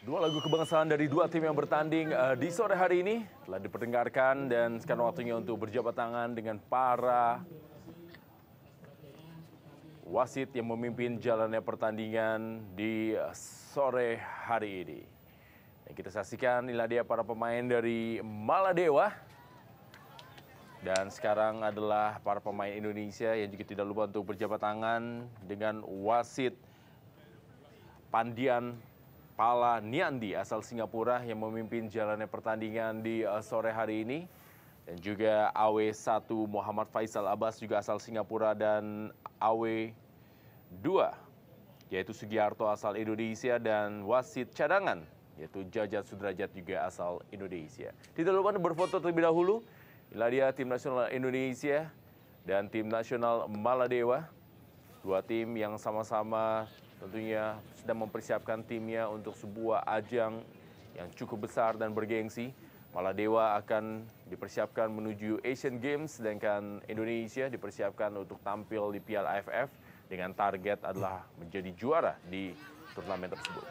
Dua lagu kebangsaan dari dua tim yang bertanding di sore hari ini telah diperdengarkan dan sekarang waktunya untuk berjabat tangan dengan para wasit yang memimpin jalannya pertandingan di sore hari ini. Dan kita saksikan inilah dia para pemain dari Maladewa. Dan sekarang adalah para pemain Indonesia yang juga tidak lupa untuk berjabat tangan dengan wasit Pandian Palaniandi asal Singapura yang memimpin jalannya pertandingan di sore hari ini. Dan juga AW1 Muhammad Faisal Abbas juga asal Singapura dan AW2 yaitu Sugiarto asal Indonesia dan wasit cadangan yaitu Jajat Sudrajat juga asal Indonesia. Tidak lupa berfoto terlebih dahulu. Inilah dia tim nasional Indonesia dan tim nasional Maladewa. Dua tim yang sama-sama tentunya sedang mempersiapkan timnya untuk sebuah ajang yang cukup besar dan bergengsi. Maladewa akan dipersiapkan menuju Asian Games, sedangkan Indonesia dipersiapkan untuk tampil di Piala AFF dengan target adalah menjadi juara di turnamen tersebut.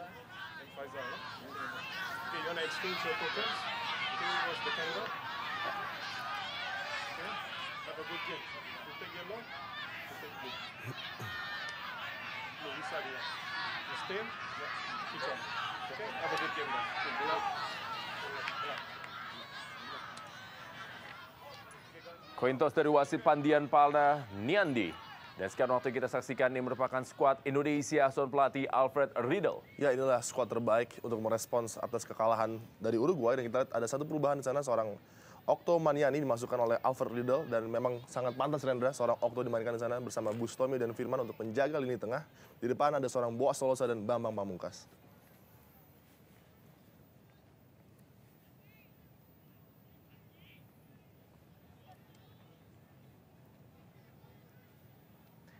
Koin toss dari wasit Pandian Palaniandi. Dan sekarang waktu kita saksikan ini merupakan skuad Indonesia asuhan pelatih Alfred Riedel. Ya, inilah skuad terbaik untuk merespons atas kekalahan dari Uruguay. Dan kita lihat ada satu perubahan di sana, seorang Okto Maniani dimasukkan oleh Alfred Riedel. Dan memang sangat pantas Rendra, seorang Okto dimainkan di sana bersama Bustomi dan Firman untuk menjaga lini tengah. Di depan ada seorang Boas Solosa dan Bambang Pamungkas.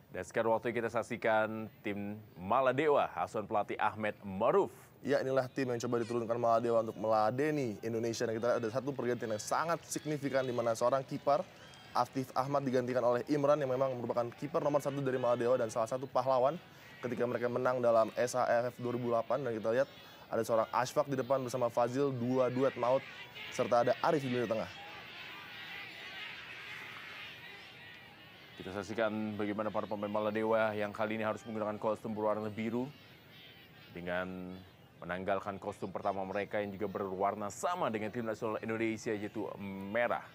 Dan sekarang waktu kita saksikan tim Maladewa asuhan pelatih Ahmed Maruf. Ya, inilah tim yang coba diturunkan Maladewa untuk meladeni Indonesia. Dan kita lihat ada satu pergantian yang sangat signifikan di mana seorang kiper Afif Ahmad digantikan oleh Imran yang memang merupakan kiper nomor 1 dari Maladewa dan salah satu pahlawan ketika mereka menang dalam SAFF 2008. Dan kita lihat ada seorang Ashfaq di depan bersama Fazil, dua duet maut, serta ada Arif di lini tengah. Kita saksikan bagaimana para pemain Maladewa yang kali ini harus menggunakan kostum berwarna biru dengan menanggalkan kostum pertama mereka yang juga berwarna sama dengan tim nasional Indonesia yaitu merah.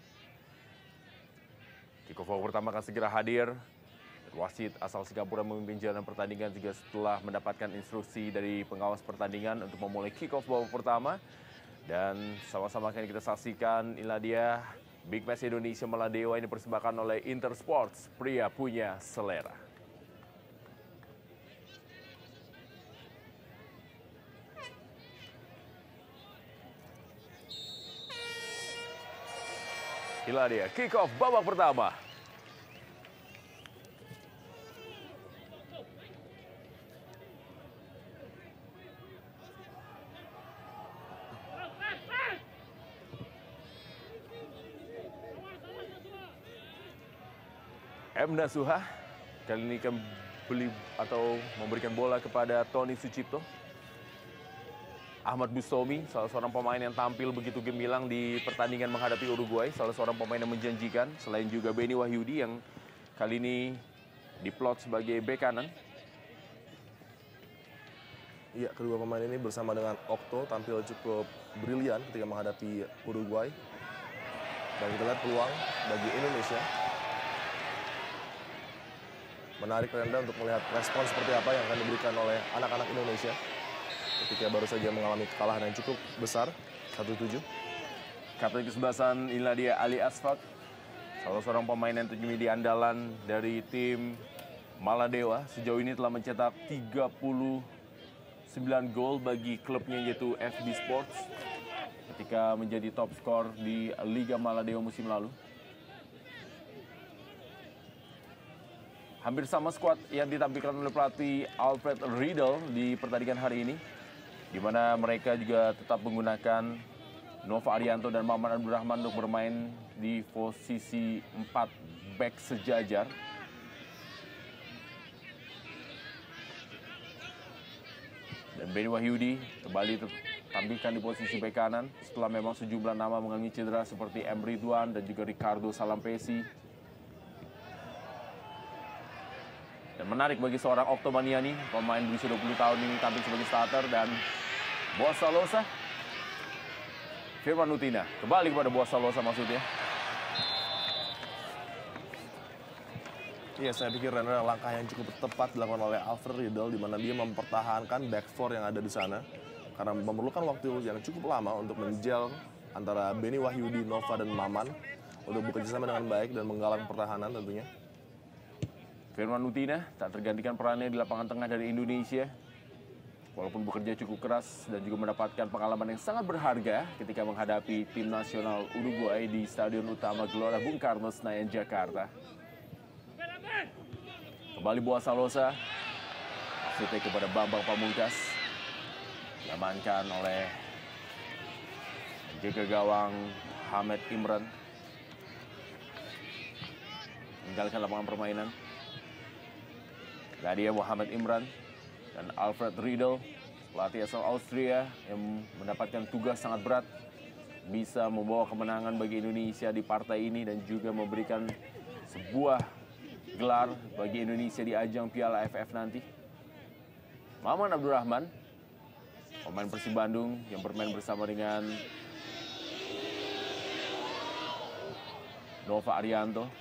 Kick-off pertama akan segera hadir. Wasit asal Singapura memimpin jalan pertandingan juga setelah mendapatkan instruksi dari pengawas pertandingan untuk memulai kick-off babak pertama. Dan sama-sama akan kita saksikan inilah dia Big Match Indonesia Maladewa ini dipersembahkan oleh Intersports, pria punya selera. Inilah dia kick off babak pertama. M. Nasuha kali ini akan beli atau memberikan bola kepada Tony Sucipto. Ahmad Bustomi, salah seorang pemain yang tampil begitu gemilang di pertandingan menghadapi Uruguay. Salah seorang pemain yang menjanjikan, selain juga Benny Wahyudi yang kali ini diplot sebagai bek kanan. Iya, kedua pemain ini bersama dengan Okto tampil cukup brilian ketika menghadapi Uruguay. Dan kita lihat peluang bagi Indonesia. Menarik Rendra untuk melihat respon seperti apa yang akan diberikan oleh anak-anak Indonesia ketika baru saja mengalami kekalahan yang cukup besar 1-7. Kapten kesebelasan inilah dia Ali Asfaq, salah seorang pemain yang menjadi andalan dari tim Maladewa. Sejauh ini telah mencetak 39 gol bagi klubnya yaitu FB Sports ketika menjadi top skor di Liga Maladewa musim lalu. Hampir sama skuad yang ditampilkan oleh pelatih Alfred Riedel di pertandingan hari ini, di mana mereka juga tetap menggunakan Nova Arianto dan Maman Abdurrahman untuk bermain di posisi 4 back sejajar. Dan Benny Wahyudi kembali tampilkan di posisi bek kanan setelah memang sejumlah nama mengalami cedera seperti M. Ridwan dan juga Ricardo Salampesi. Dan menarik bagi seorang Oktomaniani, pemain berusia 20 tahun ini tampil sebagai starter, dan Boas Salosa, Firman Utina, kembali kepada Boas Salosa maksudnya. Iya, saya pikir adalah langkah yang cukup tepat dilakukan oleh Alfred Riedel, di mana dia mempertahankan back four yang ada di sana. Karena memerlukan waktu yang cukup lama untuk menjel antara Beni Wahyudi, Nova, dan Maman untuk bekerja sama dengan baik dan menggalang pertahanan tentunya. Firman Utina tak tergantikan perannya di lapangan tengah dari Indonesia. Walaupun bekerja cukup keras dan juga mendapatkan pengalaman yang sangat berharga ketika menghadapi tim nasional Uruguay di Stadion Utama Gelora Bung Karno, Senayan, Jakarta. Kembali Boas Salosa, maksudnya kepada Bambang Pamungkas. Diamankan oleh jaga gawang Hamed Imran. Meninggalkan lapangan permainan. Dia Muhammad Imran dan Alfred Riedel, pelatih asal Austria yang mendapatkan tugas sangat berat, bisa membawa kemenangan bagi Indonesia di partai ini dan juga memberikan sebuah gelar bagi Indonesia di ajang Piala AFF nanti. Maman Abdurrahman, pemain Persib Bandung yang bermain bersama dengan Nova Arianto.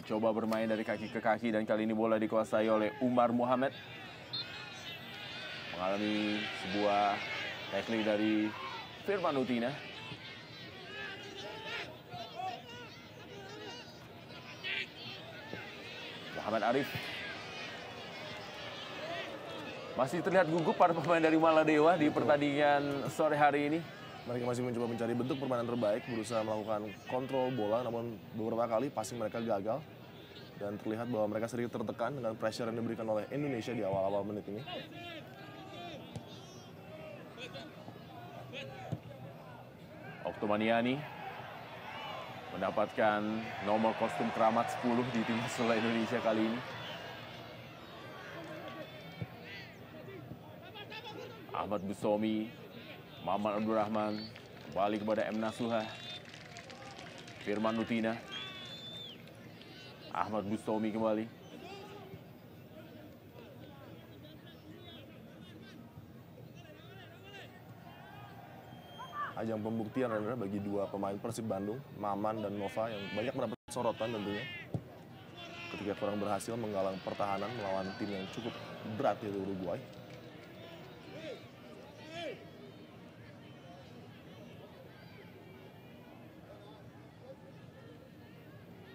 Mencoba bermain dari kaki ke kaki dan kali ini bola dikuasai oleh Umar Muhammad. Mengalami sebuah tackling dari Firman Utina. Muhammad Arif. Masih terlihat gugup para pemain dari Maladewa di pertandingan sore hari ini. Mereka masih mencoba mencari bentuk permainan terbaik, berusaha melakukan kontrol bola, namun beberapa kali passing mereka gagal. Dan terlihat bahwa mereka sedikit tertekan dengan pressure yang diberikan oleh Indonesia di awal-awal menit ini. Oktomaniani mendapatkan nomor kostum keramat 10 di tim nasional Indonesia kali ini. Ahmad Busomi, Maman Abdurrahman, kembali kepada M. Nasuha. Firman Utina. Ahmad Busomi kembali. Ajang pembuktian adalah bagi dua pemain Persib Bandung, Maman dan Nova, yang banyak mendapat sorotan tentunya ketika kurang berhasil menggalang pertahanan melawan tim yang cukup berat yaitu Uruguay.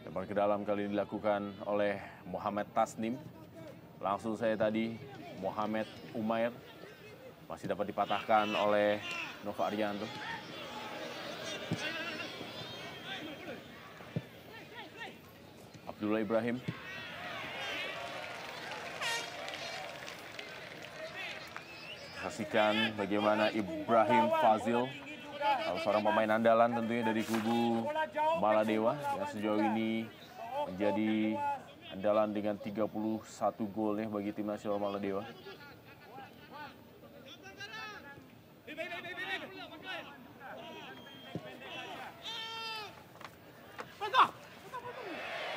Lebar ke dalam kali ini dilakukan oleh Muhammad Tasnim. Langsung saya tadi Muhammad Umair masih dapat dipatahkan oleh Nova Arianto. Abdullah Ibrahim. Saksikan bagaimana Ibrahim Fazil, seorang pemain andalan tentunya dari kubu Maladewa yang sejauh ini menjadi andalan dengan 31 golnya bagi tim nasional Maladewa.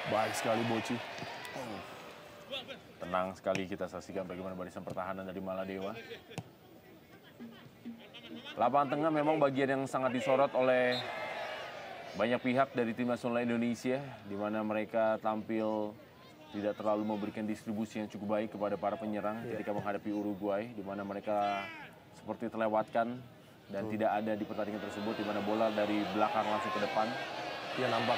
Baik sekali Boci. Tenang sekali kita saksikan bagaimana barisan pertahanan dari Maladewa. Lapangan tengah memang bagian yang sangat disorot oleh banyak pihak dari tim nasional Indonesia, di mana mereka tampil tidak terlalu memberikan distribusi yang cukup baik kepada para penyerang ketika menghadapi Uruguay, di mana mereka seperti terlewatkan dan tidak ada di pertandingan tersebut, di mana bola dari belakang langsung ke depan. Ya, nampak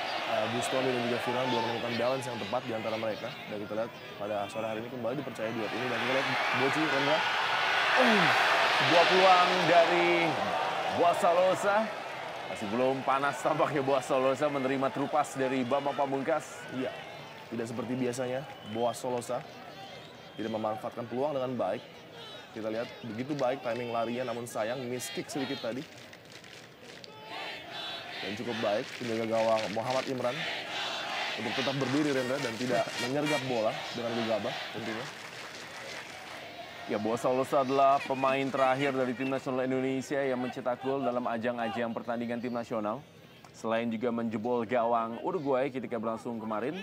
Bustomi dan juga Firman belum menemukan balance yang tepat di antara mereka. Dan kita lihat pada sore hari ini kembali dipercaya duet ini. Dan kita lihat Boci, Rendra. Sebuah peluang dari Boas Salosa. Masih belum panas tampaknya Boas Salosa menerima terupas dari Bambang Pamungkas. Iya, tidak seperti biasanya Boas Salosa tidak memanfaatkan peluang dengan baik. Kita lihat begitu baik timing larinya, namun sayang miss kick sedikit tadi. Dan cukup baik penjaga gawang Muhammad Imran untuk tetap berdiri Rendra dan tidak menyergap bola dengan gegabah tentunya. Ya, Boa Salosa adalah pemain terakhir dari tim nasional Indonesia yang mencetak gol dalam ajang-ajang pertandingan tim nasional. Selain juga menjebol gawang Uruguay ketika berlangsung kemarin,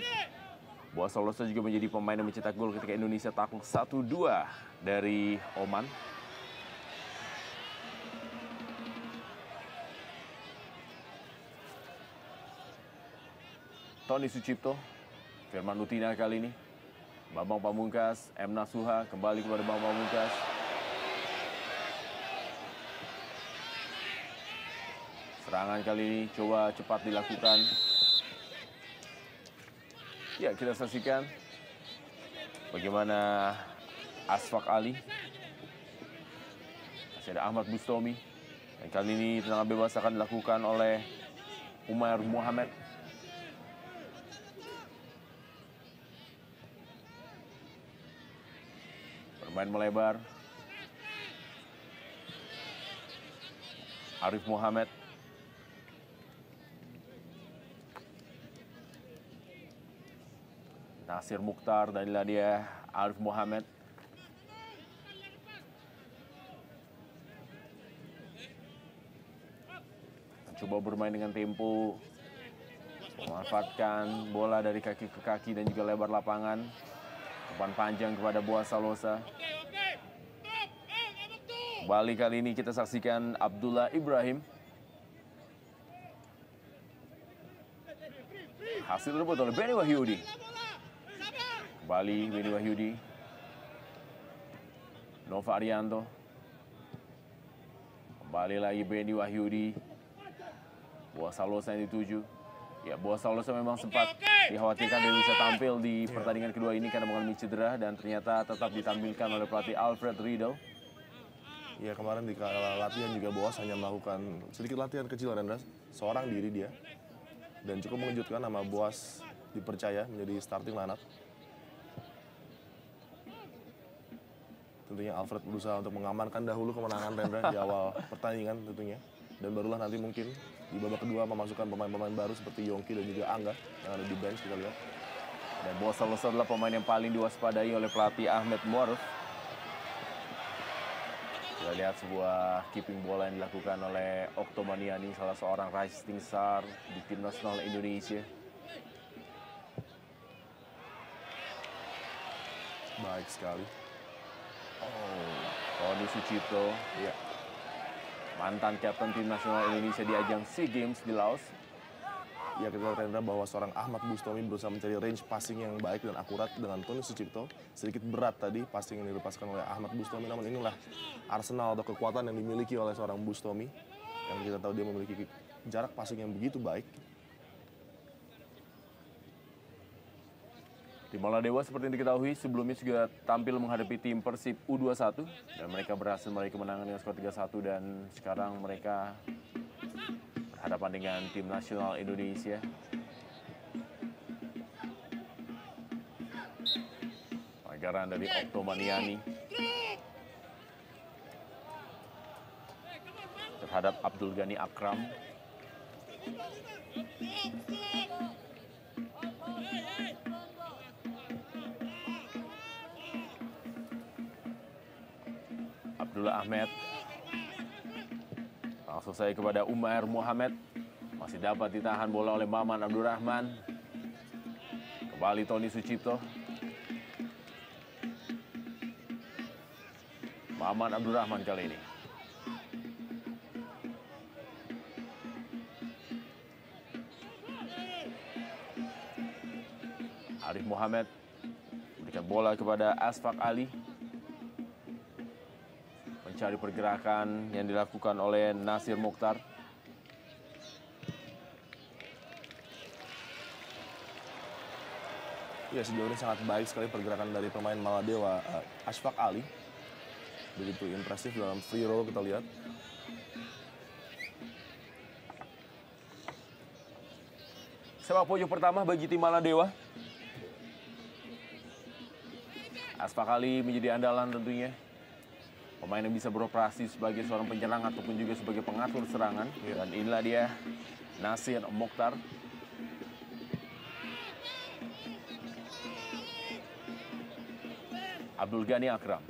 Boa Salosa juga menjadi pemain yang mencetak gol ketika Indonesia takluk 1-2 dari Oman. Tony Sucipto, Firman Utina kali ini. Bambang Pamungkas, M. Nasuha kembali kepada Bambang Pamungkas. Serangan kali ini coba cepat dilakukan. Ya, kita saksikan bagaimana Asfak Ali. Masih ada Ahmad Bustomi. Dan kali ini tendangan bebas akan dilakukan oleh Umair Muhammad. Bermain melebar. Arif Muhammad. Nasir Mukhtar, dan inilah dia Arif Muhammad. Coba bermain dengan tempo, memanfaatkan bola dari kaki ke kaki dan juga lebar lapangan. Umpan panjang kepada Boa Salosa. Kembali kali ini kita saksikan Abdullah Ibrahim. Hasil rebut oleh Benny Wahyudi. Kembali Benny Wahyudi. Nova Arianto. Kembali lagi Benny Wahyudi. Boa Salosa yang dituju. Ya, Boa Salosa memang sempat dikhawatirkan dia bisa tampil di pertandingan kedua ini karena mengalami cedera dan ternyata tetap ditampilkan oleh pelatih Alfred Riedel. Ya, kemarin di kala latihan juga Boas hanya melakukan sedikit latihan kecil Rendra, seorang diri dia. Dan cukup mengejutkan nama Boas dipercaya menjadi starting lineup. Tentunya Alfred berusaha untuk mengamankan dahulu kemenangan Rendra di awal pertandingan tentunya. Dan barulah nanti mungkin di babak kedua memasukkan pemain-pemain baru seperti Yongki dan juga Angga yang ada di bench, kita lihat. Dan Boa Salosa adalah pemain yang paling diwaspadai oleh pelatih Ahmed Muarif. Kita lihat sebuah keeping bola yang dilakukan oleh Okto Maniani, salah seorang rising star di tim nasional Indonesia. Baik sekali. Tony Sucipto, ya, mantan kapten tim nasional Indonesia di ajang SEA Games di Laos. Ya, kita lihat Rendra bahwa seorang Ahmad Bustomi berusaha mencari range passing yang baik dan akurat dengan Tony Sucipto. Sedikit berat tadi passing yang dilepaskan oleh Ahmad Bustomi, namun inilah arsenal atau kekuatan yang dimiliki oleh seorang Bustomi. Yang kita tahu dia memiliki jarak passing yang begitu baik. Tim Maladewa seperti yang diketahui sebelumnya juga tampil menghadapi tim Persib U21 dan mereka berhasil meraih kemenangan dengan skor 3-1 dan sekarang mereka berhadapan dengan tim nasional Indonesia. Pelanggaran dari Okto Maniani terhadap Abdul Ghani Akram. Abdullah Ahmed. Langsung saya kepada Umair Muhammad. Masih dapat ditahan bola oleh Maman Abdurrahman. Kembali Tony Sucipto. Maman Abdurrahman kali ini. Arif Muhammad berikan bola kepada Asfak Ali. Mencari pergerakan yang dilakukan oleh Nasir Mukhtar. Ya, sejauh ini sangat baik sekali pergerakan dari pemain Maladewa, Asfak Ali. Begitu impresif dalam free roll, kita lihat. Sepak pojok pertama bagi tim Maladewa. Asfak Ali menjadi andalan tentunya. Pemain yang bisa beroperasi sebagai seorang penyerang ataupun juga sebagai pengatur serangan. Dan inilah dia Nasir Mukhtar. Abdul Ghani Akram.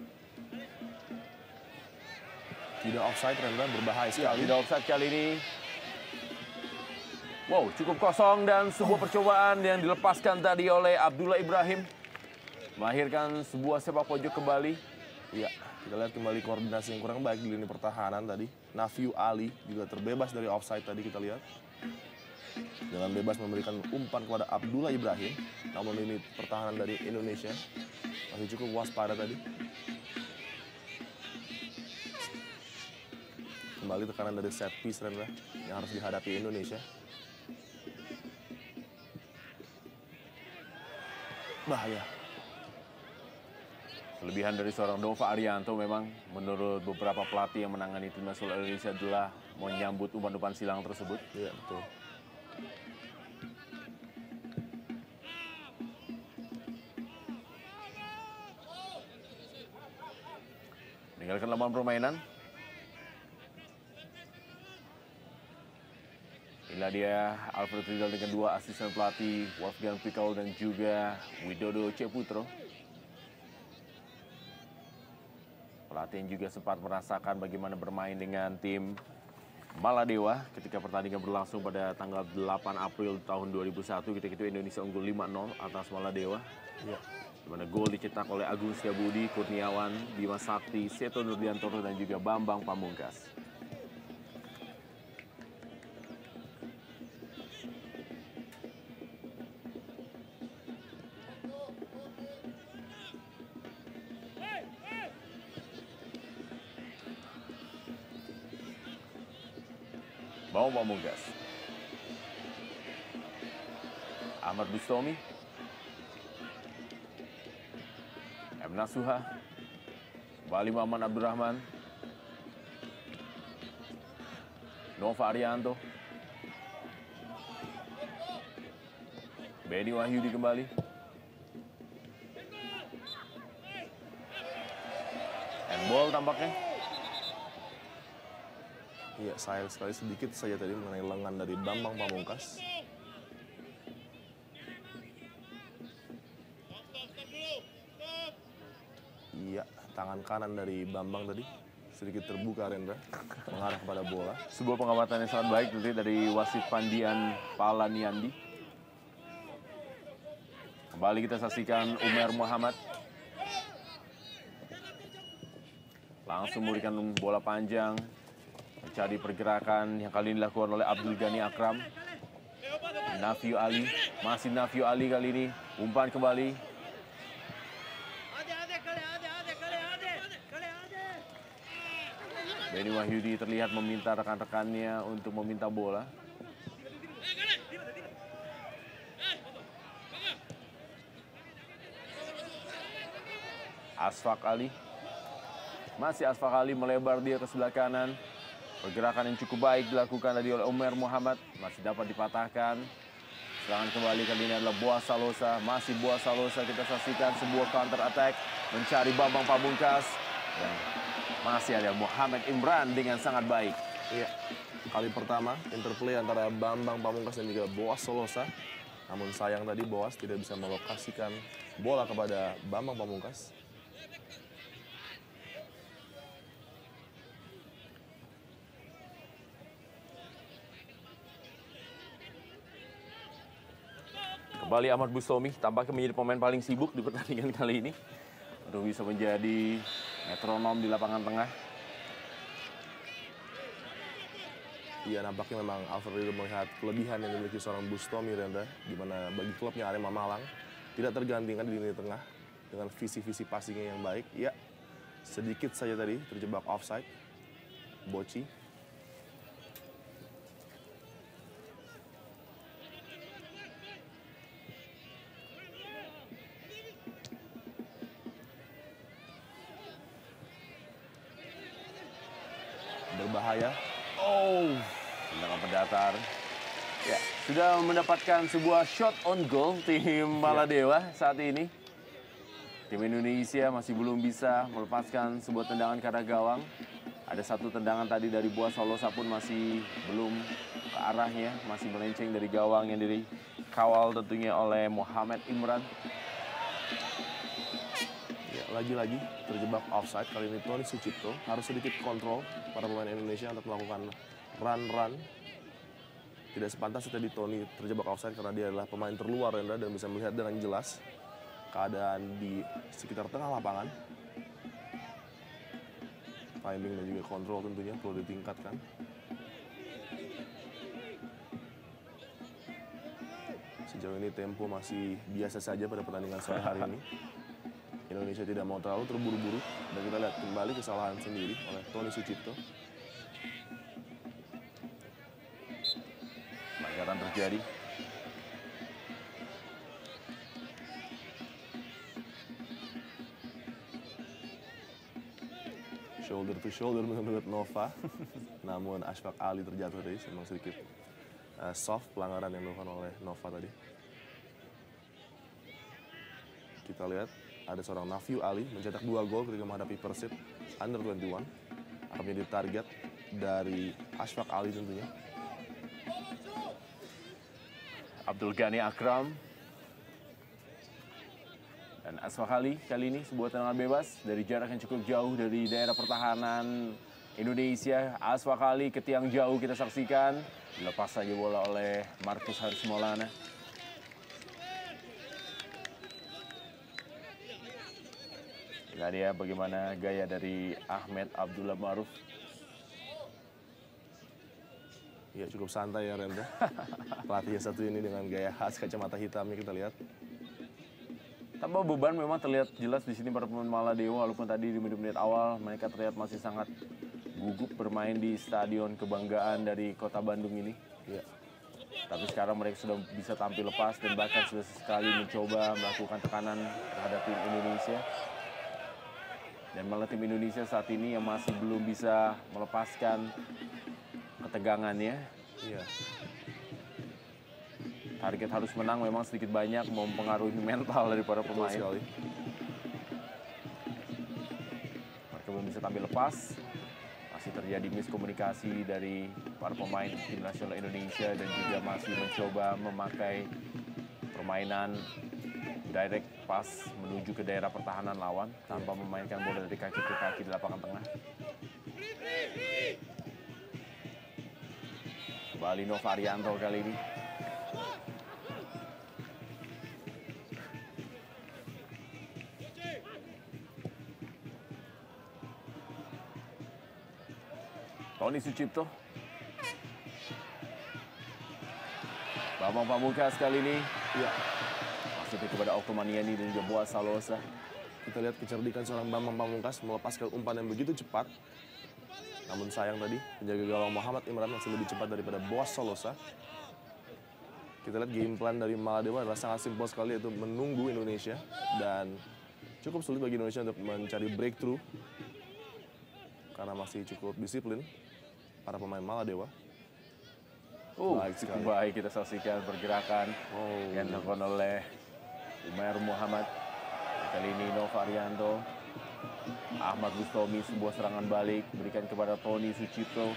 Tidak offside, Rendra, berbahaya sekali. Tidak offside kali ini. Wow, cukup kosong dan sebuah percobaan yang dilepaskan tadi oleh Abdullah Ibrahim. Melahirkan sebuah sepak pojok kembali. Iya, kita lihat kembali koordinasi yang kurang baik di lini pertahanan tadi. Nafiu Ali juga terbebas dari offside tadi kita lihat. Dengan bebas memberikan umpan kepada Abdullah Ibrahim. Namun lini pertahanan dari Indonesia masih cukup waspada tadi. Kembali tekanan dari set piece, Rendra, yang harus dihadapi Indonesia. Bahaya. Kelebihan dari seorang Nova Arianto memang menurut beberapa pelatih yang menangani timnas bola Indonesia adalah menyambut umpan-umpan silang tersebut. Iya, betul. Meninggalkan lapangan permainan. Inilah dia Alfred Riedel dengan dua asisten pelatih Wolfgang Pikal dan juga Widodo Ceputro. Pelatih yang juga sempat merasakan bagaimana bermain dengan tim Maladewa ketika pertandingan berlangsung pada tanggal 8 April tahun 2001. Ketika itu Indonesia unggul 5-0 atas Maladewa. Iya. Di mana gol dicetak oleh Agung Setiabudi, Kurniawan, Bima Sakti, Seto Nurdiantoro dan juga Bambang Pamungkas. Bambang Pamungkas. Ahmad Bustomi. M. Nasuha. Kembali Maman Abdurrahman. Nova Arianto. Benny Wahyudi kembali. Handball tampaknya. Iya, sayang sekali sedikit saja tadi mengenai lengan dari Bambang Pamungkas. Iya, tangan kanan dari Bambang tadi sedikit terbuka, Rendra, mengarah kepada bola. Sebuah pengamatan yang sangat baik nanti dari wasit Pandian Palaniandi. Kembali kita saksikan Umer Muhammad. Langsung memberikan bola panjang. Mencari pergerakan yang kali ini dilakukan oleh Abdul Ghani Akram. Nafiu Ali, masih Nafiu Ali kali ini. Umpan kembali. Benny Wahyudi terlihat meminta rekan-rekannya untuk meminta bola. Asfak Ali. Masih Asfak Ali melebar dia ke sebelah kanan. Pergerakan yang cukup baik dilakukan tadi oleh Umer Muhammad. Masih dapat dipatahkan. Serangan kembali kali ini adalah Boas Salosa. Masih Boas Salosa, kita saksikan sebuah counter attack. Mencari Bambang Pamungkas. Dan masih ada Muhammad Imran dengan sangat baik. Iya, kali pertama interplay antara Bambang Pamungkas dan juga Boas Solosa. Namun sayang tadi Boas tidak bisa melokasikan bola kepada Bambang Pamungkas. Kembali Ahmad Bustomi tampaknya menjadi pemain paling sibuk di pertandingan kali ini. Untuk bisa menjadi metronom di lapangan tengah. Iya, nampaknya memang Alfred Riedel melihat kelebihan yang dimiliki seorang Bustomi, Rendra, di mana bagi klubnya Arema Malang tidak tergantikan di lini tengah dengan visi-visi passingnya yang baik. Iya, sedikit saja tadi terjebak offside. Boci. Berbahaya. Oh, tendangan pendatar. Ya, sudah mendapatkan sebuah shot on goal tim Maladewa saat ini. Tim Indonesia masih belum bisa melepaskan sebuah tendangan ke arah gawang. Ada satu tendangan tadi dari Boas Solosa pun masih belum ke arahnya. Masih melenceng dari gawang yang dikawal tentunya oleh Muhammad Imran. Ya, lagi-lagi terjebak offside. Kali ini Tony Sucipto harus sedikit kontrol para pemain Indonesia untuk melakukan run-run. Tidak sepantasnya tadi Tony terjebak offside karena dia adalah pemain terluar Rendra dan bisa melihat dengan jelas keadaan di sekitar tengah lapangan. Timing dan juga kontrol tentunya perlu ditingkatkan. Sejauh ini tempo masih biasa saja pada pertandingan sore hari ini. Indonesia tidak mau terlalu terburu-buru dan kita lihat kembali kesalahan sendiri oleh Tony Sucipto. Pelanggaran terjadi. Shoulder to shoulder menurut Nova. Namun Ashfaq Ali terjatuh tadi, memang sedikit soft pelanggaran yang dilakukan oleh Nova tadi. Kita lihat ada seorang Nafyu Ali mencetak 2 gol ketika menghadapi Persib Under 21. Akan menjadi target dari Ashfaq Ali tentunya. Abdul Ghani Akram dan Ashfaq Ali kali ini sebuah tendangan bebas dari jarak yang cukup jauh dari daerah pertahanan Indonesia. Ashfaq Ali ke tiang jauh kita saksikan. Dilepas saja bola oleh Marcus Haris Maulana. Lihat dia bagaimana gaya dari Ahmed Abdullah Maruf. Ya cukup santai ya Rendra. Pelatih yang satu ini dengan gaya khas kacamata hitamnya kita lihat. Tanpa beban memang terlihat jelas di sini para pemain Maladewa, walaupun tadi di menit-menit awal mereka terlihat masih sangat gugup bermain di stadion kebanggaan dari Kota Bandung ini. Ya. Tapi sekarang mereka sudah bisa tampil lepas dan bahkan sudah sekali mencoba melakukan tekanan terhadap tim Indonesia. Dan malah tim Indonesia saat ini yang masih belum bisa melepaskan ketegangannya. Iya. Target harus menang memang sedikit banyak mempengaruhi mental dari para pemain. Sekali. Mereka belum bisa tampil lepas. Masih terjadi miskomunikasi dari para pemain tim nasional Indonesia dan juga masih mencoba memakai permainan direct pass menuju ke daerah pertahanan lawan tanpa memainkan bola dari kaki ke kaki di lapangan tengah. Kembali Nova Arianto kali ini. Tony Sucipto. Bambang Pamungkas kali ini. Ya. Masuk kepada Oktomaniani dan juga Boaz Salosa. Kita lihat kecerdikan seorang Bambang Pamungkas melepaskan umpan yang begitu cepat. Namun sayang tadi penjaga gawang Muhammad Imran masih lebih cepat daripada Boaz Salosa. Kita lihat game plan dari Maladewa adalah sangat simpel sekali, yaitu menunggu Indonesia. Dan cukup sulit bagi Indonesia untuk mencari breakthrough. Karena masih cukup disiplin para pemain Maladewa. Cukup baik kita saksikan pergerakan yang dilakukan oleh Umair Muhammad. Kali ini Nova Arianto. Ahmad Bustomi sebuah serangan balik berikan kepada Tony Sucipto.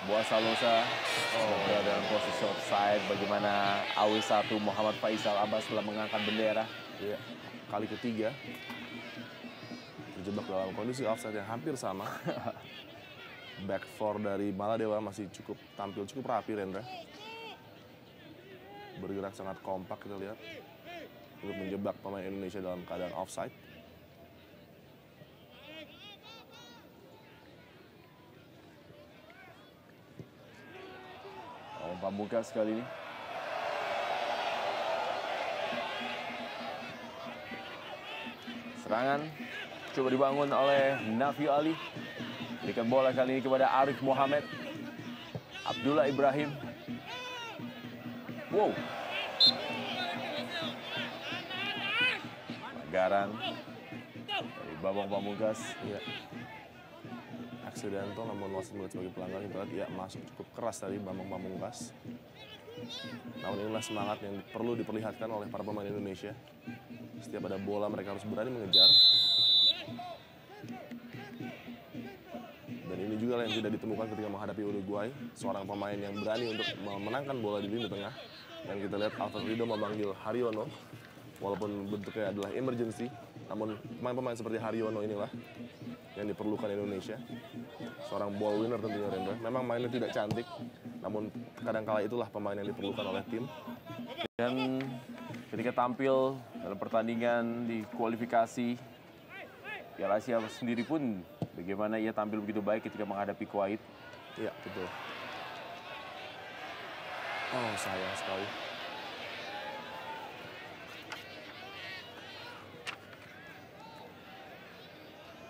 Boaz Salosa berada dalam posisi offside. Bagaimana AW1 Muhammad Faisal Abbas telah mengangkat bendera. Ya, kali ketiga terjebak dalam kondisi offside yang hampir sama. Back four dari Maladewa masih tampil cukup rapi Rendra. Bergerak sangat kompak kita lihat untuk menjebak pemain Indonesia dalam keadaan offside. Pamungkas kali ini. Serangan coba dibangun oleh Nafyu Ali. Berikan bola kali ini kepada Arif Mohamed. Abdullah Ibrahim. Wow. Pelanggaran dari Bambang Pamungkas. Ya. Aksidental namun wasit melihat sebagai pelanggaran. Kita lihat ya masuk cukup keras tadi Bambang Pamungkas. Namun inilah semangat yang perlu diperlihatkan oleh para pemain Indonesia. Setiap ada bola mereka harus berani mengejar. Dan ini juga yang tidak ditemukan ketika menghadapi Uruguay. Seorang pemain yang berani untuk memenangkan bola di lini tengah. Dan kita lihat Alfred Rido memanggil Haryono walaupun bentuknya adalah emergency, namun pemain-pemain seperti Haryono inilah yang diperlukan Indonesia. Seorang ball winner tentunya, Rendra. Memang mainnya tidak cantik, namun kadangkala itulah pemain yang diperlukan oleh tim. Dan ketika tampil dalam pertandingan di kualifikasi Piala Asia sendiri pun, bagaimana ia tampil begitu baik ketika menghadapi Kuwait. Iya, betul. Oh, sayang sekali.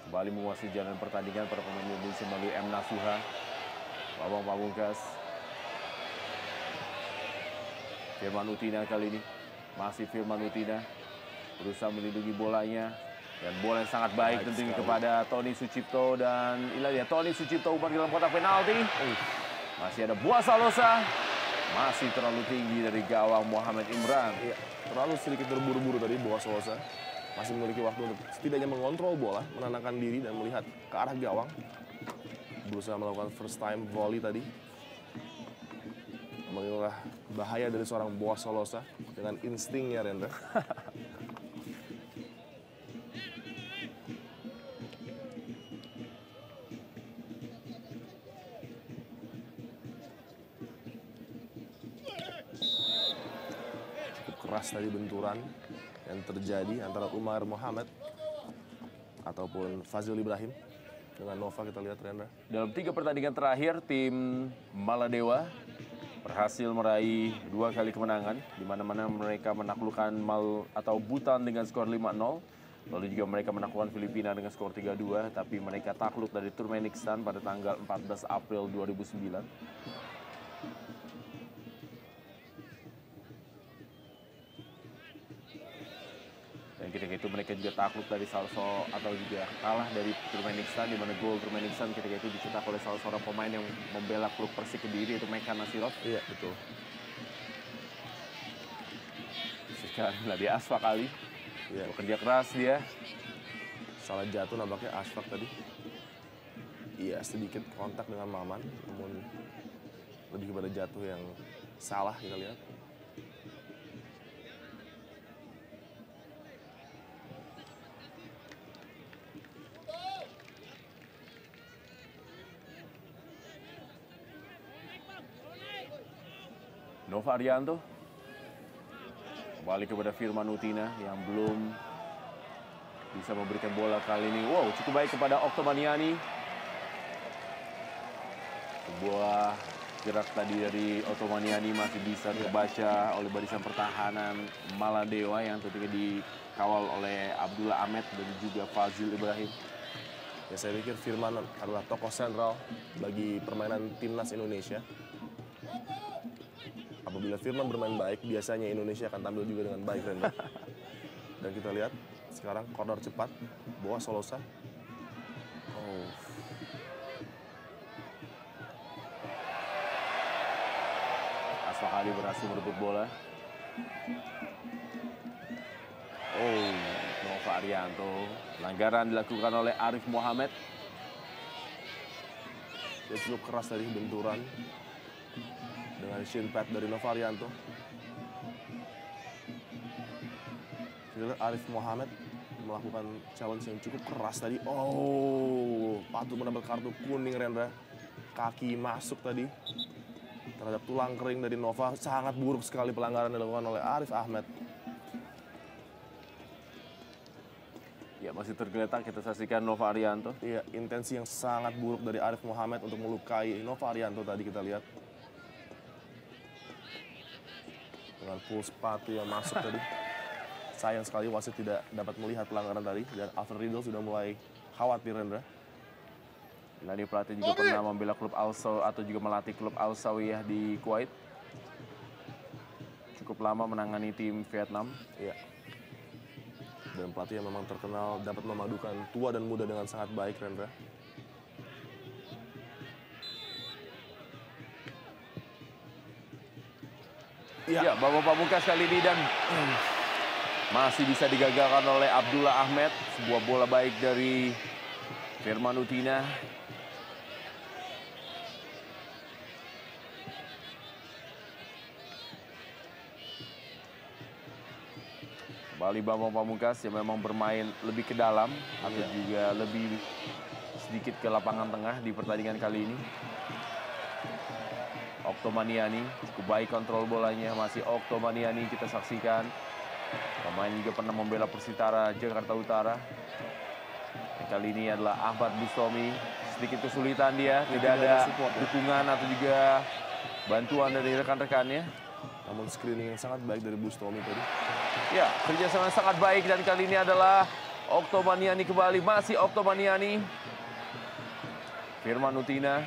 Kembali menguasai jalan pertandingan para pemain Indonesia melalui M. Nasuha, Bambang Pamungkas, Firman Utina kali ini. Masih Firman Utina berusaha melindungi bolanya. Dan bola yang sangat baik tentunya kepada Tony Sucipto. Dan inilah dia Tony Sucipto umpan di dalam kotak penalti. Masih ada Buah Salosa. Masih terlalu tinggi dari gawang Muhammad Imran. Iya, terlalu sedikit terburu-buru tadi Buah Salosa. Masih memiliki waktu untuk setidaknya mengontrol bola, menenangkan diri dan melihat ke arah gawang. Berusaha melakukan first time volley tadi. Mengilah bahaya dari seorang Buah Salosa dengan instingnya, Rendra. Cukup keras tadi benturan yang terjadi antara Umar Mohamed ataupun Fazil Ibrahim dengan Nova. Kita lihat, Rendra. Dalam 3 pertandingan terakhir, tim Maladewa berhasil meraih 2 kali kemenangan, di mana-mana mereka menaklukkan Butan dengan skor 5-0. Lalu juga mereka menaklukkan Filipina dengan skor 3-2, tapi mereka takluk dari Turkmenistan pada tanggal 14 April 2009. Dan ketika itu mereka juga takluk dari juga kalah dari Turkmenistan, di mana gol Turkmenistan ketika itu dicetak oleh salah seorang pemain yang membela klub Persik Kediri, yaitu Mekhan Nasirov. Iya, betul. Sekarang dia Asfak Ali. Iya. Bekerja keras dia. Salah jatuh nampaknya Asfak tadi. Iya, sedikit kontak dengan Maman, namun lebih kepada jatuh yang salah, kita lihat. Nova Arianto kembali kepada Firman Utina yang belum bisa memberikan bola kali ini. Wow, cukup baik kepada Oktomaniani. Sebuah gerak tadi dari Oktomaniani masih bisa terbaca oleh barisan pertahanan Maladewa yang tentunya dikawal oleh Abdullah Ahmed dan juga Fazil Ibrahim. Ya, saya pikir Firman adalah tokoh sentral bagi permainan timnas Indonesia. Apabila Firman bermain baik, biasanya Indonesia akan tampil juga dengan baik, Rendra. Dan kita lihat sekarang corner cepat, Buah Salosa. Oh. Asfak Ali berhasil merebut bola. Oh, Nova Arianto. Pelanggaran dilakukan oleh Arif Mohamed. Dia cukup keras dari benturan dengan shin pad dari Nova Arianto. Arif Mohamed melakukan challenge yang cukup keras tadi. Oh, patut mendapat kartu kuning, Rendra. Kaki masuk tadi terhadap tulang kering dari Nova. Sangat buruk sekali pelanggaran yang dilakukan oleh Arif Ahmed. Ya, masih tergeletak, kita saksikan Nova Arianto. Iya, intensi yang sangat buruk dari Arif Mohamed untuk melukai Nova Arianto tadi kita lihat. Dengan full sepatu yang masuk tadi. Sayang sekali wasit tidak dapat melihat pelanggaran tadi. Dan Alfred Riedel sudah mulai khawatir, Rendra. Lani pelatih juga pernah membela klub atau juga melatih klub Al Sawiyah di Kuwait. Cukup lama menangani tim Vietnam. Iya. Dan pelatih yang memang terkenal dapat memadukan tua dan muda dengan sangat baik, Rendra. Ya, Bambang Pamungkas kali ini dan masih bisa digagalkan oleh Abdullah Ahmed. Sebuah bola baik dari Firman Utina. Kembali Bambang Pamungkas yang memang bermain lebih ke dalam atau juga lebih sedikit ke lapangan tengah di pertandingan kali ini. Oktomaniani cukup baik kontrol bolanya, masih Oktomaniani kita saksikan. Pemain juga pernah membela Persitara Jakarta Utara. Dan kali ini adalah Ahmad Bustomi, sedikit kesulitan dia, tidak ada dukungan atau juga bantuan dari rekan-rekannya. Namun screening yang sangat baik dari Bustomi tadi. Ya, kerjasama sangat baik dan kali ini adalah Oktomaniani kembali, masih Oktomaniani. Firman Utina.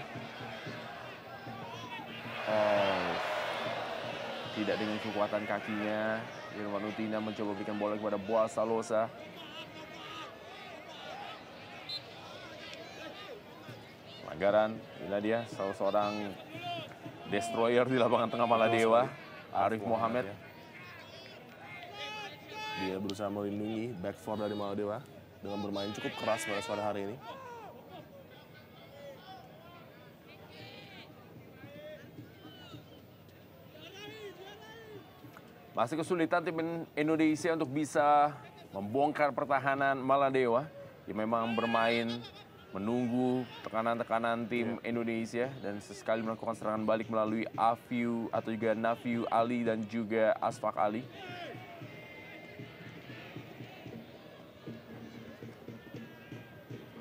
Tidak dengan kekuatan kakinya. Firman Utina mencoba berikan bola kepada Boaz Salosa. Pelanggaran, inilah dia salah seorang destroyer di lapangan tengah Maladewa, Arif Mohamed. Dia berusaha melindungi back four dari Maladewa dengan bermain cukup keras pada sore hari ini. Masih kesulitan tim Indonesia untuk bisa membongkar pertahanan Maladewa yang memang bermain menunggu tekanan-tekanan tim Indonesia dan sesekali melakukan serangan balik melalui Afiu atau juga Nafiu Ali dan juga Asfak Ali.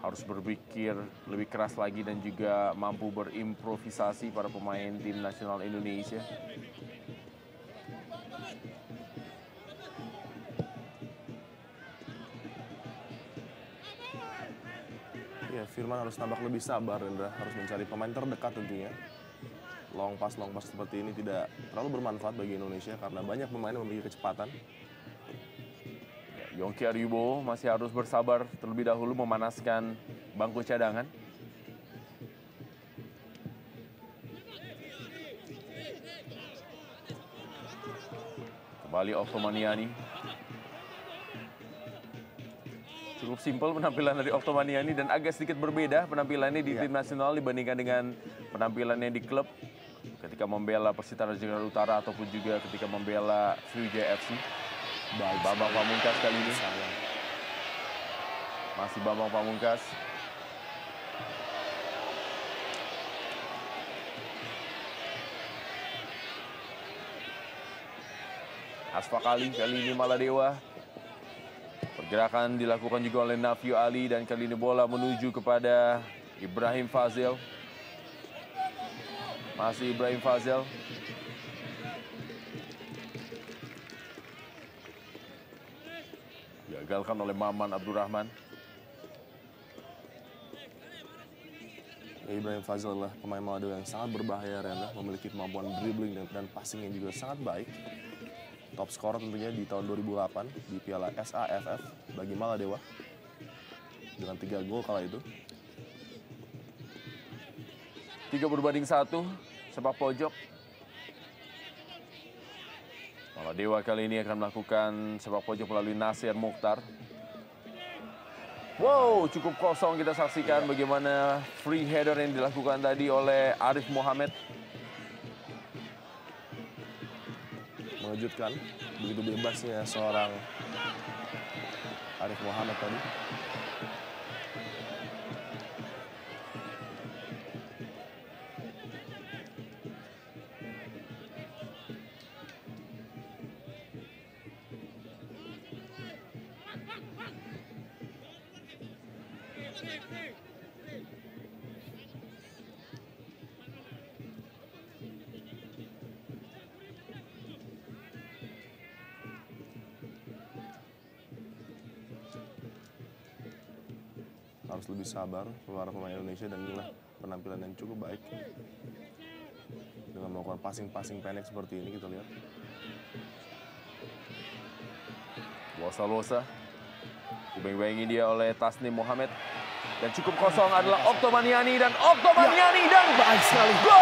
Harus berpikir lebih keras lagi dan juga mampu berimprovisasi para pemain tim nasional Indonesia. Ya, Firman harus nampak lebih sabar, Rendra. Harus mencari pemain terdekat tentunya. Long pass seperti ini tidak terlalu bermanfaat bagi Indonesia karena banyak pemain yang memiliki kecepatan. Yongki Aribo masih harus bersabar terlebih dahulu memanaskan bangku cadangan. Kembali Oktomaniani. Cukup simpel penampilan dari Oktomaniani dan agak sedikit berbeda penampilannya di tim nasional dibandingkan dengan penampilannya di klub ketika membela Persitara Jakarta Utara ataupun juga ketika membela Sriwijaya FC. Bambang Pamungkas kali ini. Masih Bambang Pamungkas. Asfak Ali kali ini Maladewa. Pergerakan dilakukan juga oleh Nafiu Ali dan kali ini bola menuju kepada Ibrahim Fazil. Masih Ibrahim Fazil. Gagalkan oleh Maman Abdurrahman. Ibrahim Fazil adalah pemain Maladewa yang sangat berbahaya, Rendra. Memiliki kemampuan dribbling dan passing yang juga sangat baik. Top scorer tentunya di tahun 2008 di Piala SAFF bagi Maladewa. Dengan 3 gol kala itu. 3-1, sepak pojok. Maladewa kali ini akan melakukan sepak pojok melalui Nasir Mukhtar. Wow, cukup kosong kita saksikan bagaimana free header yang dilakukan tadi oleh Arif Mohamed. Mengejutkan, begitu bebasnya seorang Arif Mohamed tadi. Harus lebih sabar para pemain Indonesia dan inilah penampilan yang cukup baik dengan melakukan passing pendek seperti ini kita lihat. Boaz Salosa dibeng-bengi dia oleh Tasnim Mohamed dan cukup kosong adalah Oktomaniani dan Oktomaniani dan Baik sekali. gol!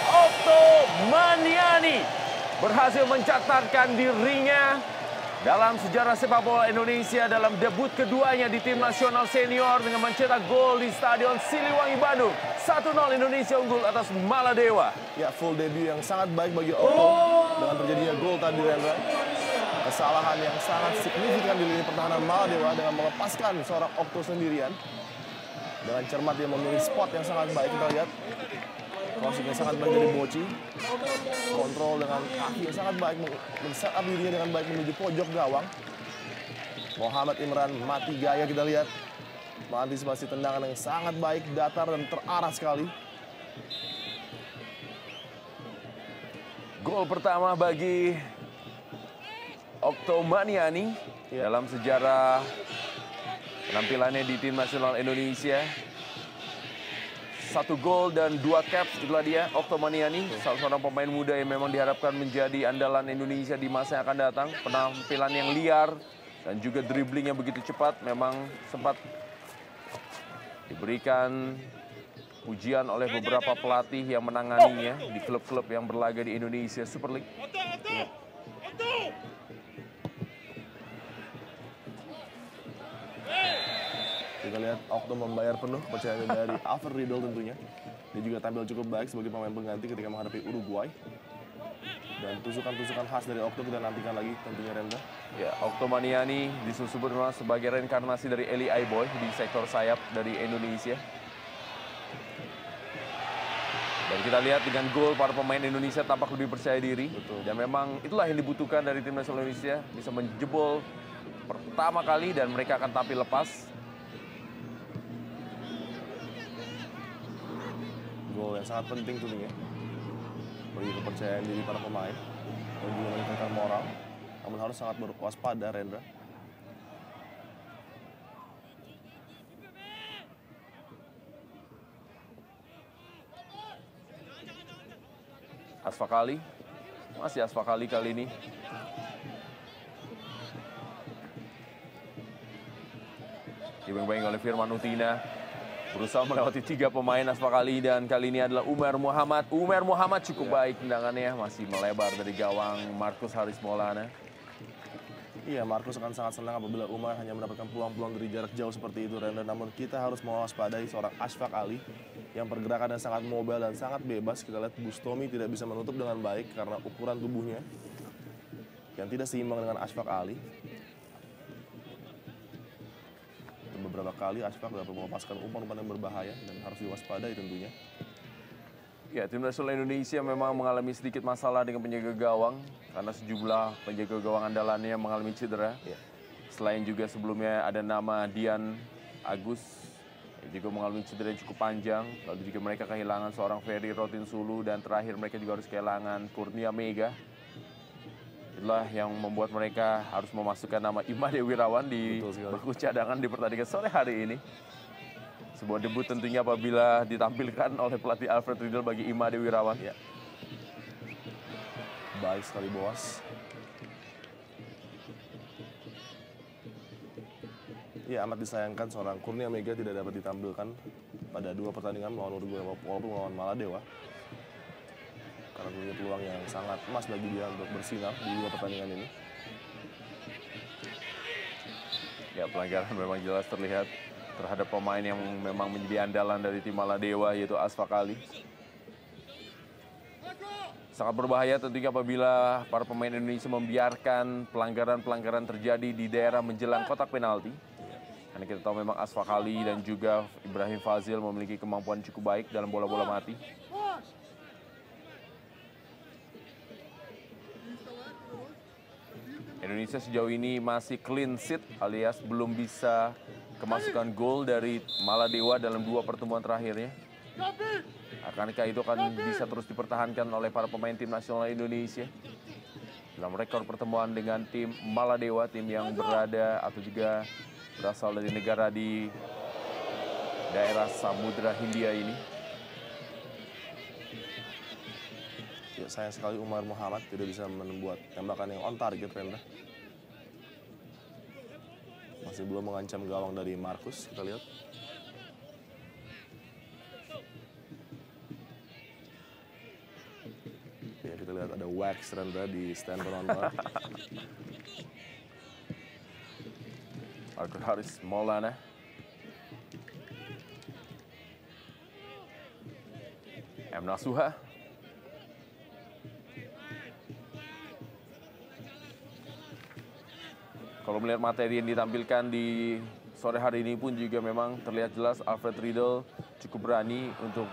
Oktomaniani berhasil mencatatkan dirinya dalam sejarah sepak bola Indonesia dalam debut keduanya di tim nasional senior dengan mencetak gol di Stadion Siliwangi Bandung. 1-0 Indonesia unggul atas Maladewa. Ya, full debut yang sangat baik bagi Okto. dengan terjadinya gol tadi, Rendra. Kesalahan yang sangat signifikan di lini pertahanan Maladewa dengan melepaskan seorang Okto sendirian. Dengan cermat dia memilih spot yang sangat baik, kita lihat. Crossing yang sangat baik dari Boci. Kontrol dengan kaki yang sangat baik, men-setup dirinya dengan baik menuju pojok gawang. Muhammad Imran mati gaya, kita lihat. Mengantisipasi tendangan yang sangat baik, datar dan terarah sekali. Gol pertama bagi Okto Maniani dalam sejarah penampilannya di tim nasional Indonesia. 1 gol dan 2 caps, itulah dia Okto Maniani, salah seorang pemain muda yang memang diharapkan menjadi andalan Indonesia di masa yang akan datang. Penampilan yang liar dan juga dribbling yang begitu cepat, memang sempat diberikan pujian oleh beberapa pelatih yang menanganinya di klub-klub yang berlaga di Indonesia Super League. Kita lihat Okto membayar penuh kepercayaan dari Alfred Riedel tentunya. Dia juga tampil cukup baik sebagai pemain pengganti ketika menghadapi Uruguay. Dan tusukan-tusukan khas dari Okto kita nantikan lagi tentunya, Rendra. Ya, Okto Maniani disebut sebagai reinkarnasi dari Eli Aiboy di sektor sayap dari Indonesia. Dan kita lihat dengan gol para pemain Indonesia tampak lebih percaya diri. Betul. Dan memang itulah yang dibutuhkan dari tim nasional Indonesia, bisa menjebol pertama kali dan mereka akan tampil lepas. Gol yang sangat penting tentunya bagi kepercayaan diri para pemain dan juga meningkatkan moral. Namun harus sangat berwaspada, Rendra. Asfak Ali, masih Asfak Ali kali ini. Dibeng-beng oleh Firman Utina. Berusaha melewati 3 pemain Asfak Ali dan kali ini adalah Umar Muhammad. Umar Muhammad cukup baik tendangannya, masih melebar dari gawang Marcus Haris Maulana. Iya, Marcus akan sangat senang apabila Umar hanya mendapatkan peluang-peluang dari jarak jauh seperti itu, Rendra. Namun kita harus mewaspadai seorang Asfak Ali yang pergerakannya sangat mobile dan sangat bebas. Kita lihat Bustomi tidak bisa menutup dengan baik karena ukuran tubuhnya yang tidak seimbang dengan Asfak Ali. Dan beberapa kali Asfak dapat melepaskan umpan-umpan yang berbahaya dan harus diwaspadai tentunya. Ya, tim nasional Indonesia memang mengalami sedikit masalah dengan penjaga gawang karena sejumlah penjaga gawang andalannya mengalami cedera. Ya. Selain juga sebelumnya ada nama Dian Agus yang juga mengalami cedera yang cukup panjang. Lalu juga mereka kehilangan seorang Ferry Rotinsulu dan terakhir mereka juga harus kehilangan Kurnia Mega. Itulah yang membuat mereka harus memasukkan nama Imade Wirawan di bangku cadangan di pertandingan sore hari ini. Sebuah debut tentunya apabila ditampilkan oleh pelatih Alfred Riedel bagi Imade Wirawan. Ya. Baik sekali, bos. Ya, amat disayangkan seorang Kurnia Mega tidak dapat ditampilkan pada 2 pertandingan melawan Uruguay maupun melawan Maladewa. Karena punya peluang yang sangat emas bagi dia untuk bersinar di 2 pertandingan ini. Ya, pelanggaran memang jelas terlihat terhadap pemain yang memang menjadi andalan dari tim Maladewa, yaitu Asfak Ali. Sangat berbahaya tentunya apabila para pemain Indonesia membiarkan pelanggaran-pelanggaran terjadi di daerah menjelang kotak penalti. Karena kita tahu memang Asfak Ali dan juga Ibrahim Fazil memiliki kemampuan cukup baik dalam bola-bola mati. Indonesia sejauh ini masih clean sheet alias belum bisa kemasukan gol dari Maladewa dalam 2 pertemuan terakhirnya. Akankah itu akan bisa terus dipertahankan oleh para pemain tim nasional Indonesia dalam rekor pertemuan dengan tim Maladewa, tim yang berada atau juga berasal dari negara di daerah Samudra Hindia ini. Ya, sayang sekali Umar Muhammad tidak bisa membuat tembakan yang on target, Rendra. Masih belum mengancam gawang dari Marcus, kita lihat. Ya, kita lihat ada wax, Rendra, di stand penonton. Marcus Haris Maulana. M. Nasuha. Kalau melihat materi yang ditampilkan di sore hari ini pun juga memang terlihat jelas Alfred Riedel cukup berani untuk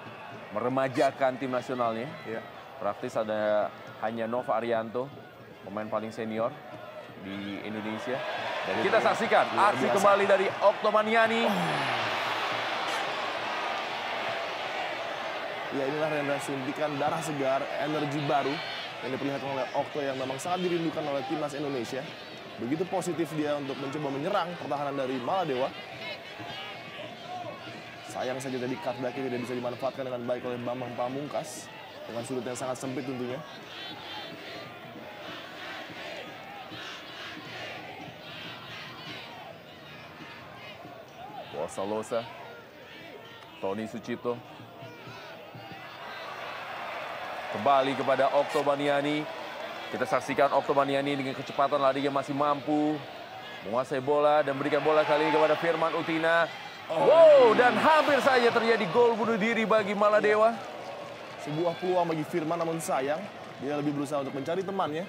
meremajakan tim nasionalnya. Ya. Praktis ada hanya Nova Arianto, pemain paling senior di Indonesia. Dan kita saksikan aksi kembali dari Oktomaniani. Ya, inilah Rendra, suntikan darah segar, energi baru yang diperlihatkan oleh Okto yang memang sangat dirindukan oleh timnas Indonesia. Begitu positif dia untuk mencoba menyerang pertahanan dari Maladewa. Sayang saja tadi kartu tidak bisa dimanfaatkan dengan baik oleh Bambang Pamungkas dengan sudut yang sangat sempit tentunya. Salosa, Tony Sucipto. Kembali kepada Oktomaniani. Kita saksikan Oktomaniani dengan kecepatan lari yang masih mampu menguasai bola dan berikan bola kali ini kepada Firman Utina. Wow, dan hampir saja terjadi gol bunuh diri bagi Maladewa. Sebuah peluang bagi Firman, namun sayang dia lebih berusaha untuk mencari temannya.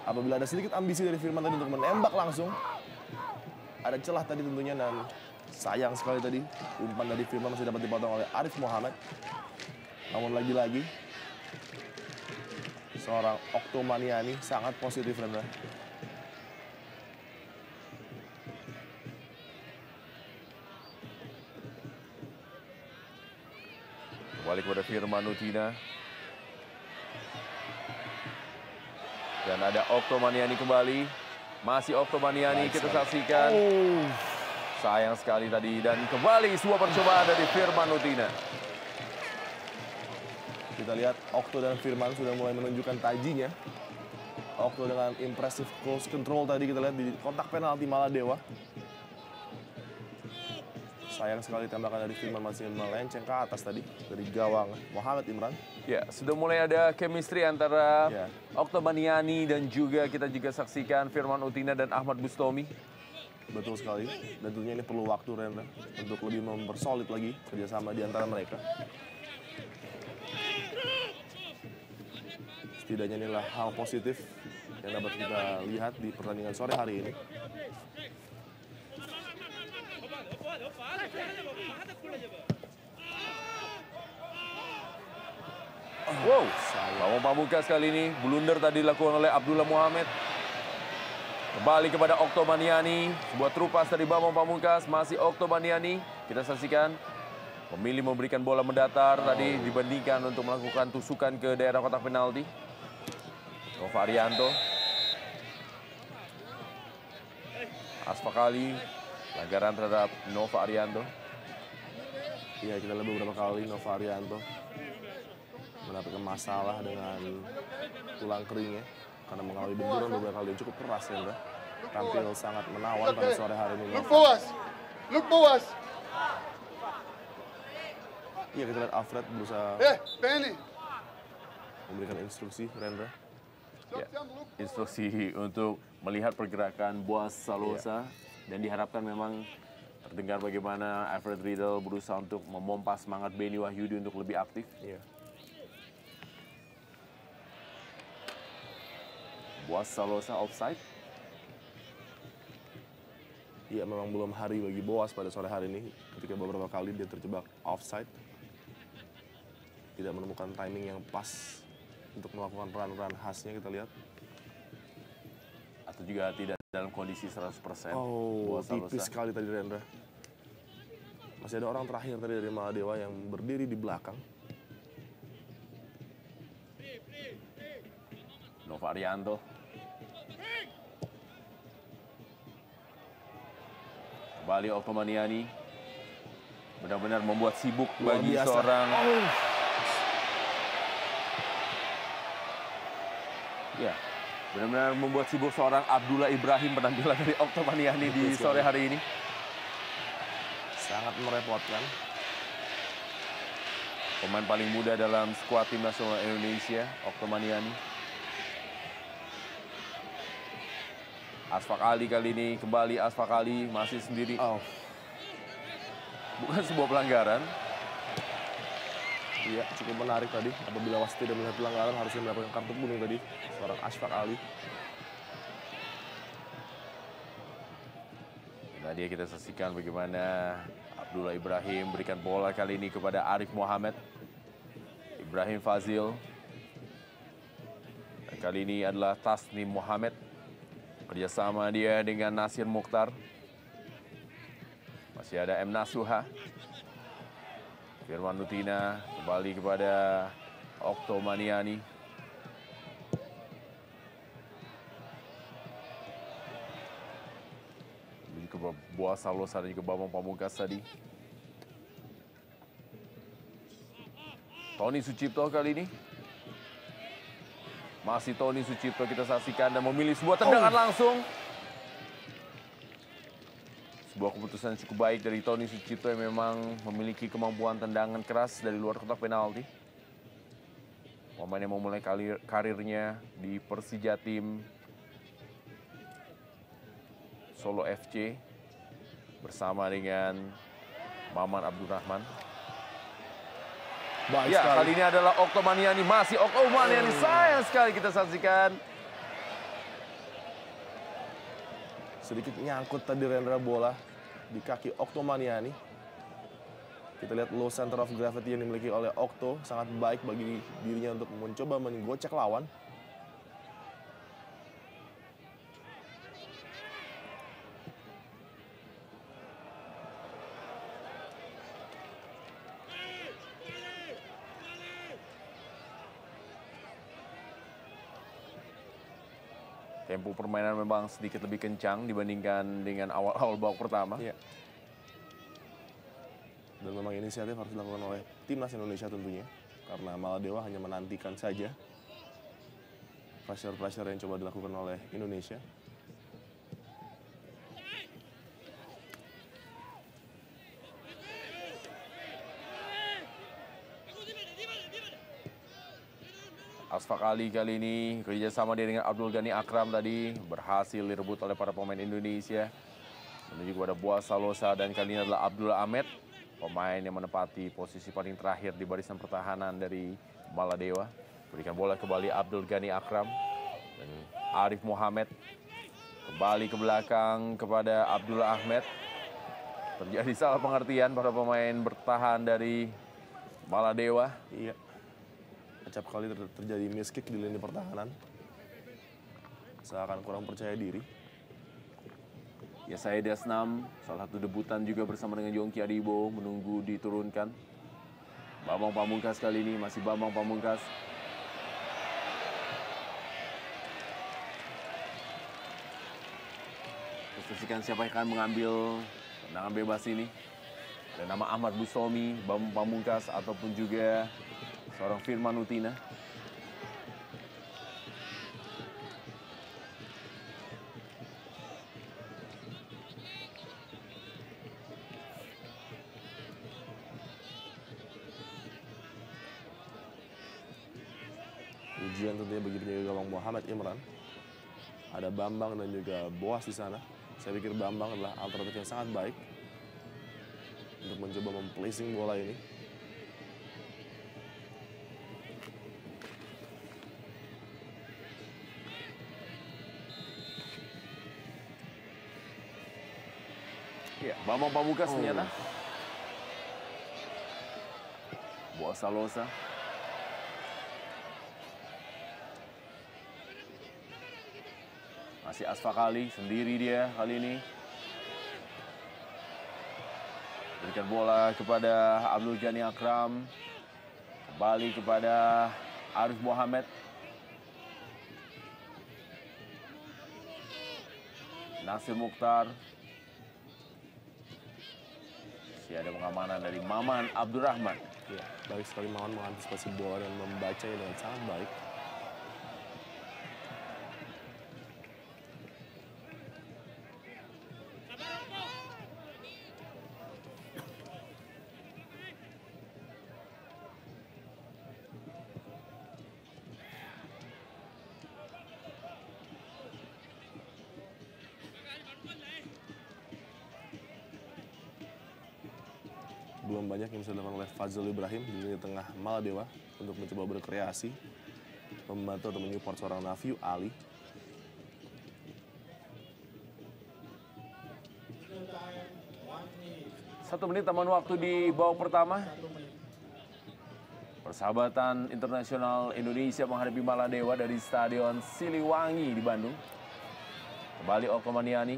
Apabila ada sedikit ambisi dari Firman tadi untuk menembak langsung, ada celah tadi tentunya, dan sayang sekali tadi umpan dari Firman masih dapat dipotong oleh Arif Muhammad. Namun lagi-lagi seorang Oktomaniani sangat positif, Rendra. Kembali kepada Firman Utina. Dan ada Oktomaniani kembali. Masih Oktomaniani, kita saksikan. Sayang sekali tadi. Dan kembali sebuah percobaan dari Firman Utina. Kita lihat Okto dan Firman sudah mulai menunjukkan tajinya. Okto dengan impressive close control tadi kita lihat di kotak penalti Maladewa. Sayang sekali tembakan dari Firman masih melenceng ke atas tadi dari gawang Muhammad Imran. Ya, sudah mulai ada chemistry antara Oktomaniani dan juga kita juga saksikan Firman Utina dan Ahmad Bustomi. Betul sekali. Dan tentunya ini perlu waktu, Rendra, untuk lebih mempersolid lagi kerjasama di antara mereka. Setidaknya inilah hal positif yang dapat kita lihat di pertandingan sore hari ini. Wow, Bambang Pamungkas kali ini blunder tadi dilakukan oleh Abdullah Muhammad. Kembali kepada Oktomaniani, sebuah trupas dari Bambang Pamungkas, masih Oktomaniani. Kita saksikan memilih memberikan bola mendatar tadi dibandingkan untuk melakukan tusukan ke daerah kotak penalti. Nova Arianto. Asfakali, pelanggaran terhadap Nova Arianto. Iya, kita lihat beberapa kali Nova Arianto mendapatkan masalah dengan tulang keringnya karena mengalami benturan beberapa kali yang cukup keras, Rendra. Tampil sangat menawan pada sore hari ini. Look for us. Look for us. Iya, kita lihat Alfred berusaha Benny. memberikan instruksi, Rendra. Ya, instruksi untuk melihat pergerakan Boaz Salosa dan diharapkan memang terdengar bagaimana Alfred Riedel berusaha untuk memompa semangat Beni Wahyudi untuk lebih aktif. Iya. Boaz Salosa offside. Iya, memang belum hari bagi Boaz pada sore hari ini ketika beberapa kali dia terjebak offside. Tidak menemukan timing yang pas untuk melakukan peran-peran khasnya, kita lihat. Atau juga tidak dalam kondisi 100%. Boaz tipis sekali tadi, Rendra. Masih ada orang terakhir tadi dari Maladewa yang berdiri di belakang. Nova Arianto. Kembali Oktomaniani. Benar-benar membuat sibuk bagi seorang... Ya, benar-benar membuat sibuk seorang Abdullah Ibrahim penampilan dari Oktomaniani di sore hari ini. Sangat merepotkan. Pemain paling muda dalam skuad tim nasional Indonesia, Oktomaniani. Asfak Ali kali ini, kembali Asfak Ali masih sendiri. Bukan sebuah pelanggaran. Iya, cukup menarik tadi. Apabila wasit tidak melihat pelanggaran, harusnya mendapatkan kartu kuning tadi. Seorang Asfak Ali. Tadi kita saksikan bagaimana Abdullah Ibrahim berikan bola kali ini kepada Arif Muhammad. Ibrahim Fazil. Dan kali ini adalah Tasnim Muhammad. Kerjasama dia dengan Nasir Mukhtar. Masih ada M. Nasuha. Firman Nutina kembali kepada Okto Maniani. Ke Boas Salosa dan juga Bambang Pamungkas tadi. Tony Sucipto kali ini. Masih Tony Sucipto kita saksikan dan memilih sebuah tendangan langsung. Sebuah keputusan cukup baik dari Tony Sucipto yang memang memiliki kemampuan tendangan keras dari luar kotak penalti. Pemain yang memulai karirnya di Persija Tim Solo FC bersama dengan Maman Abdurrahman. Baik Ya, sekali. kali ini adalah Okto Maniani. Masih Okto Maniani. Sayang sekali kita saksikan. Sedikit nyangkut tadi Rendra bola di kaki Okto Maniani. Kita lihat low center of gravity yang dimiliki oleh Okto sangat baik bagi dirinya untuk mencoba menggocek lawan. Tempo permainan memang sedikit lebih kencang dibandingkan dengan awal-awal babak pertama. Iya. Dan memang inisiatif harus dilakukan oleh timnas Indonesia tentunya. Karena Maladewa hanya menantikan saja pressure-pressure yang coba dilakukan oleh Indonesia. Asfak Ali kali ini kerjasama dia dengan Abdul Ghani Akram tadi berhasil direbut oleh para pemain Indonesia. Menuju kepada Boas Salosa dan kali ini adalah Abdullah Ahmed, pemain yang menempati posisi paling terakhir di barisan pertahanan dari Maladewa. Berikan bola kembali Abdul Ghani Akram dan Arif Muhammad kembali ke belakang kepada Abdullah Ahmed. Terjadi salah pengertian para pemain bertahan dari Maladewa. Iya. Acap kali terjadi miskick di lini pertahanan. Seakan kurang percaya diri. Ya, saya Desnam, salah satu debutan juga bersama dengan Yongki Adibo menunggu diturunkan. Bambang Pamungkas kali ini masih Bambang Pamungkas. Saksikan siapa yang akan mengambil tendangan bebas ini. Dan nama Ahmad Busomi, Bambang Pamungkas ataupun juga seorang Firman Nutina. Ujian tentunya bagi penjaga gawang Muhammad Imran. Ada Bambang dan juga Boas di sana. Saya pikir Bambang adalah alternatif yang sangat baik untuk mencoba memplacing bola ini. Ya, Bambang Pamungkas ternyata. Boas Salosa. Masih Asfak Ali, sendiri dia kali ini. Berikan bola kepada Abdul Ghani Akram. Kembali kepada Arif Muhammad. Nasir Mukhtar. Masih ada pengamanan dari Maman Abdurrahman. Ya, baik sekali Maman mengantisipasi bola dan membacanya dengan sangat baik. Belum banyak yang bisa dilakukan oleh Fazil Ibrahim di lini tengah Maladewa untuk mencoba berkreasi, membantu atau menyupport seorang Nafiu Ali. 1 menit taman waktu di babak pertama. Persahabatan Internasional Indonesia menghadapi Maladewa dari Stadion Siliwangi di Bandung. Kembali Oktomaniani.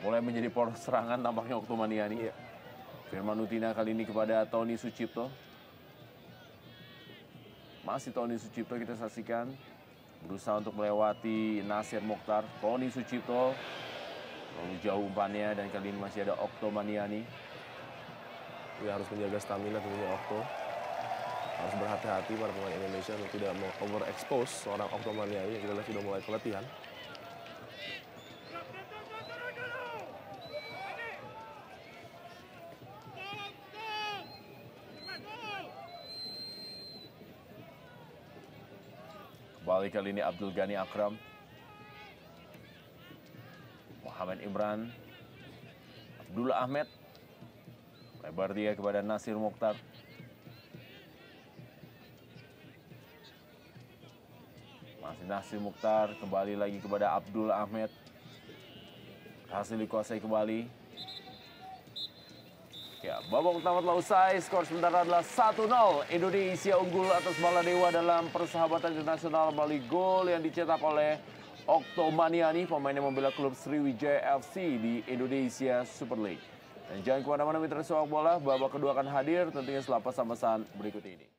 Mulai menjadi poros serangan tampaknya Oktomaniani. Firman Utina kali ini kepada Tony Sucipto. Masih Tony Sucipto kita saksikan. Berusaha untuk melewati Nasir Mokhtar. Tony Sucipto. Terlalu jauh umpannya dan kali ini masih ada Oktomaniani. Ya, harus menjaga stamina tentunya Okto. Harus berhati-hati para pemain Indonesia untuk tidak overexpose seorang Oktomaniani yang kita lihat sudah mulai keletihan. Kembali kali ini Abdul Ghani Akram. Muhammad Imran. Abdullah Ahmed. Lebar dia kepada Nasir Mokhtar. Masih Nasir Mokhtar, kembali lagi kepada Abdullah Ahmed. Hasil dikuasai kembali. Ya, babak pertama telah usai, skor sementara adalah 1-0. Indonesia unggul atas Maladewa dalam Persahabatan Internasional melalui gol yang dicetak oleh Oktomaniani, pemain yang membela klub Sriwijaya FC di Indonesia Super League. Dan jangan kemana-mana mitra sepak bola, babak kedua akan hadir tentunya setelah pesan-pesan berikut ini.